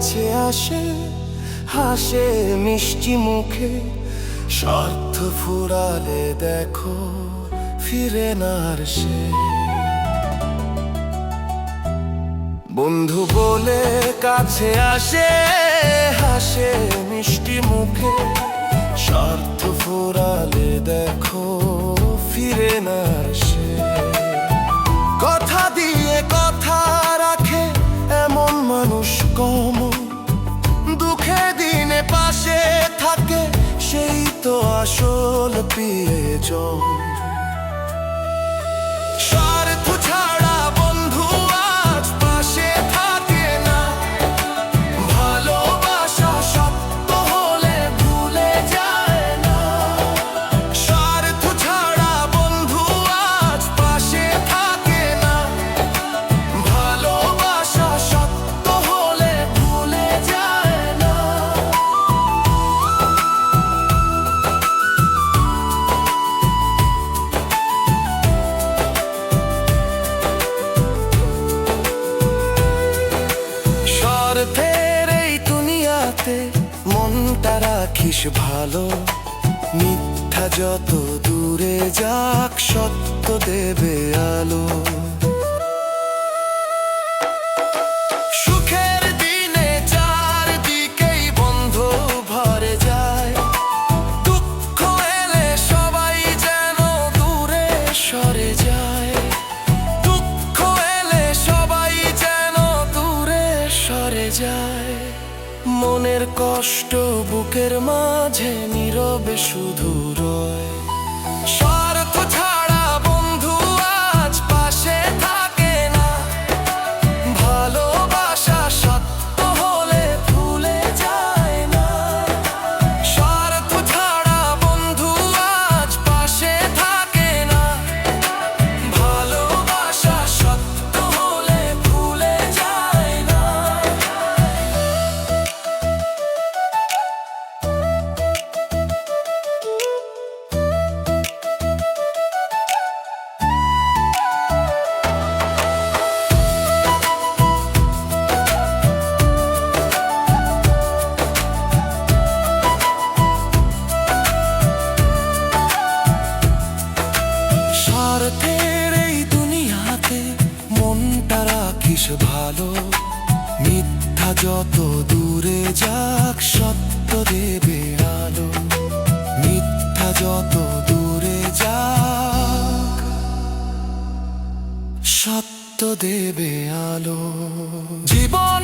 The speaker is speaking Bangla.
কাছে আসে, হাসে মিষ্টি মুখে। স্বার্থ ফুরালে দেখো ফিরে না আর সে। বন্ধু বলে কাছে আসে, হাসে মিষ্টি মুখে। স্বার্থ ফুরালে দেখো ফিরে না আর সে। কথা দিয়ে কথা রাখে এমন মানুষ কম, দুঃখে দিনে পাশে থাকে সেই তো আসল প্রিয়জন। স্বার্থ ছাড়া বন্ধু আজ পাশে থাকে না, ভালোবাসা সত্য হলে ভুলে যায় না। স্বার্থ ছাড়া বন্ধু আজ পাশে থাকে না, ভালোবাসা সত্য হলে ভুলে যায় না। স্বার্থের এই দুনিয়াতে মনটা রাখিস ভালো, মিথ্যা যত দূরে যাক সত্য দেবে আলো। সুখের দিনে চারদিকেই বন্ধু ভরে যায়, দুঃখ এলে সবাই যেন দূরে সরে যায়। দুঃখ এলে সবাই যেন দূরে সরে যায়। মনের কষ্ট বুকের মাঝে নীরবে শুধু রয়। স্বার্থ ছাড়া বন্ধু আজ পাশে থাকে না, ভালোবাসা সত্য হলে ভুলে যায় না। স্বার্থ ছাড়া বন্ধু আজ পাশে থাকে না, ভালোবাসা সত্য হলে ভুলে যায় না। স্বার্থের এই দুনিয়াতে মনটা রাখিস ভালো, মিথ্যা যত দূরে যাক সত্য দেবে আলো। মিথ্যা যত দূরে যাক সত্য দেবে আলো। জীবন